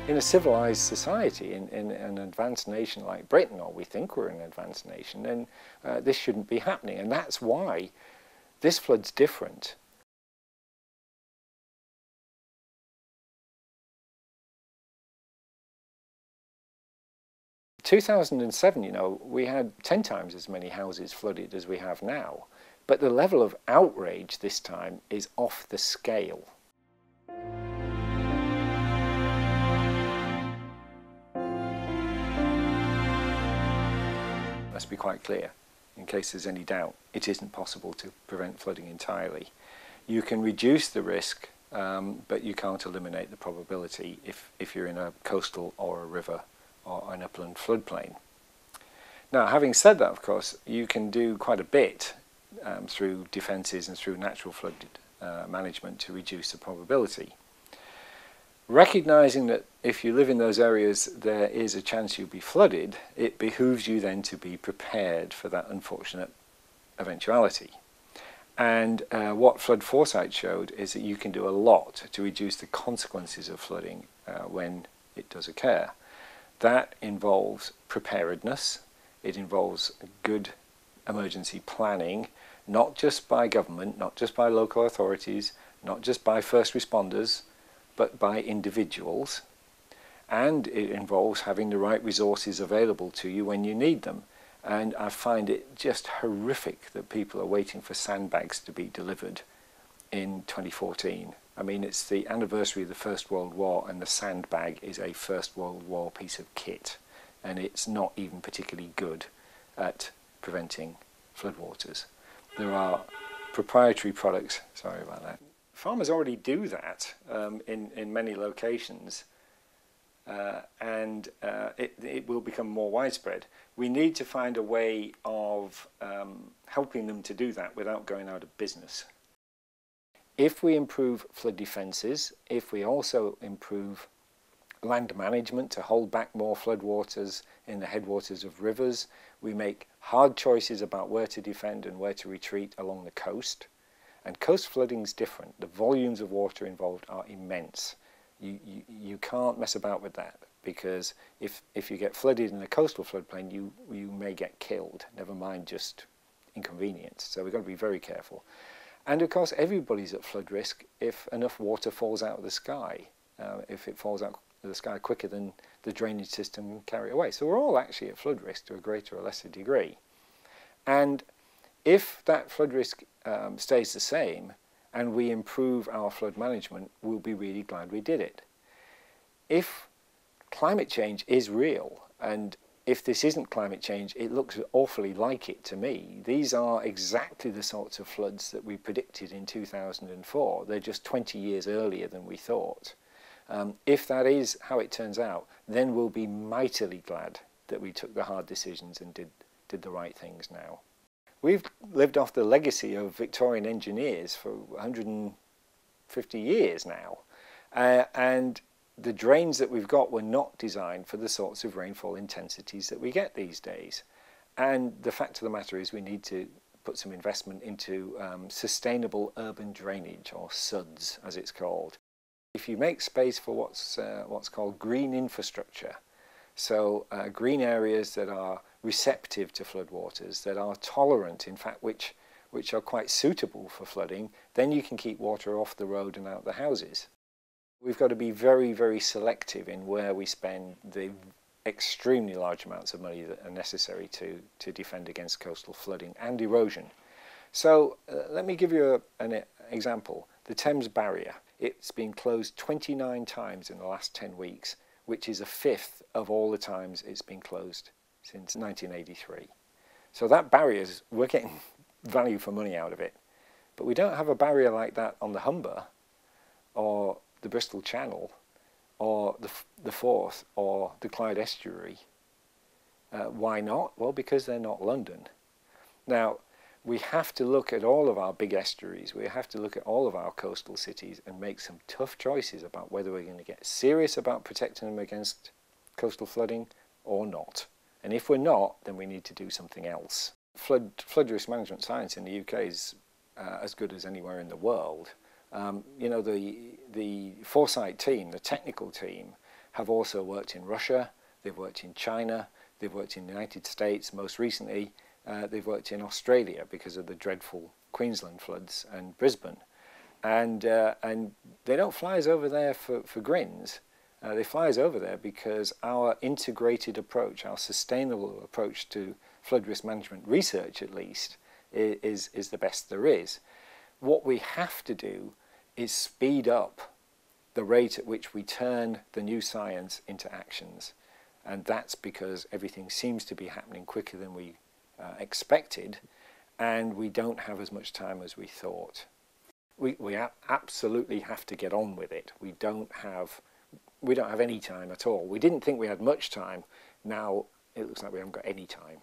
In a civilized society, in an advanced nation like Britain, or we think we're an advanced nation, then this shouldn't be happening. And that's why this flood's different. In 2007, you know, we had 10 times as many houses flooded as we have now. But the level of outrage this time is off the scale. Let's be quite clear, in case there's any doubt, it isn't possible to prevent flooding entirely. You can reduce the risk, but you can't eliminate the probability if you're in a coastal or a river or an upland floodplain. Now, having said that, of course, you can do quite a bit through defences and through natural flood management to reduce the probability. Recognising that if you live in those areas there is a chance you'll be flooded, it behooves you then to be prepared for that unfortunate eventuality. And what flood foresight showed is that you can do a lot to reduce the consequences of flooding when it does occur. That involves preparedness, it involves good emergency planning, not just by government, not just by local authorities, not just by first responders, but by individuals, and it involves having the right resources available to you when you need them. And I find it just horrific that people are waiting for sandbags to be delivered in 2014. I mean, it's the anniversary of the First World War, and the sandbag is a First World War piece of kit, and it's not even particularly good at preventing floodwaters. There are proprietary products, sorry about that. Farmers already do that in many locations, and it will become more widespread. We need to find a way of helping them to do that without going out of business. If we improve flood defences, if we also improve land management to hold back more floodwaters in the headwaters of rivers, we make hard choices about where to defend and where to retreat along the coast. And coast flooding is different. The volumes of water involved are immense. You can't mess about with that, because if you get flooded in a coastal floodplain, you may get killed, never mind just inconvenienced. So we've got to be very careful. And of course, everybody's at flood risk if enough water falls out of the sky, if it falls out of the sky quicker than the drainage system can carry it away. So we're all actually at flood risk to a greater or lesser degree. And if that flood risk stays the same and we improve our flood management, we'll be really glad we did it. If climate change is real, and if this isn't climate change, it looks awfully like it to me. These are exactly the sorts of floods that we predicted in 2004. They're just 20 years earlier than we thought. If that is how it turns out, then we'll be mightily glad that we took the hard decisions and did the right things now. We've lived off the legacy of Victorian engineers for 150 years now, and the drains that we've got were not designed for the sorts of rainfall intensities that we get these days. And the fact of the matter is we need to put some investment into sustainable urban drainage, or SUDS as it's called. If you make space for what's called green infrastructure, so green areas that are receptive to floodwaters, that are tolerant, in fact, which are quite suitable for flooding, then you can keep water off the road and out the houses. We've got to be very, very selective in where we spend the extremely large amounts of money that are necessary to defend against coastal flooding and erosion. So let me give you an example. The Thames Barrier. It's been closed 29 times in the last 10 weeks, which is a fifth of all the times it's been closed since 1983. So that barrier, we're getting value for money out of it. But we don't have a barrier like that on the Humber, or the Bristol Channel, or the Forth, or the Clyde Estuary. Why not? Well, because they're not London. Now, we have to look at all of our big estuaries, we have to look at all of our coastal cities and make some tough choices about whether we're going to get serious about protecting them against coastal flooding or not. And if we're not, then we need to do something else. Flood risk management science in the UK is as good as anywhere in the world. You know, the foresight team, the technical team, have also worked in Russia, they've worked in China, they've worked in the United States. Most recently, they've worked in Australia because of the dreadful Queensland floods and Brisbane. And they don't fly us over there for grins. They fly us over there because our integrated approach, our sustainable approach to flood risk management research at least, is the best there is. What we have to do is speed up the rate at which we turn the new science into actions. And that's because everything seems to be happening quicker than we expected, and we don't have as much time as we thought. We absolutely have to get on with it. We don't have any time at all. We didn't think we had much time. Now it looks like we haven't got any time.